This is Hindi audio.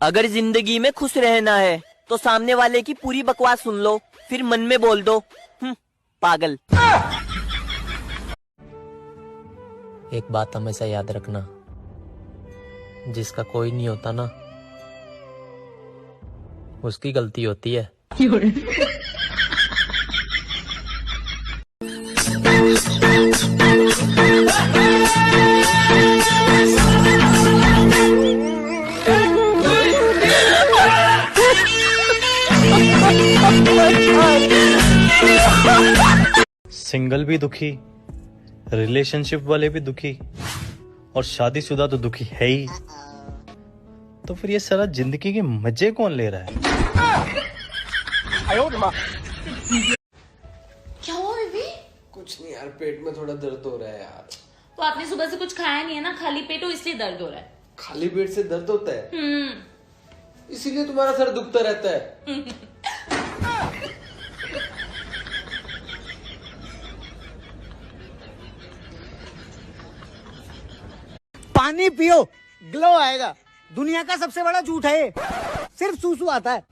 अगर जिंदगी में खुश रहना है तो सामने वाले की पूरी बकवास सुन लो, फिर मन में बोल दो पागल। एक बात हमेशा याद रखना, जिसका कोई नहीं होता ना, उसकी गलती होती है। सिंगल भी दुखी, रिलेशनशिप वाले भी दुखी, और शादीशुदा तो दुखी है ही। तो फिर ये सारा जिंदगी के मजे कौन ले रहा है? क्या हुआ बेबी? कुछ नहीं यार, पेट में थोड़ा दर्द हो रहा है यार। तो आपने सुबह से कुछ खाया नहीं है ना, खाली पेट हो इसलिए दर्द हो रहा है। खाली पेट से दर्द होता है? इसीलिए तुम्हारा सर दुखता रहता है। पानी पियो, ग्लो आएगा। दुनिया का सबसे बड़ा झूठ है ये, सिर्फ सूसू आता है।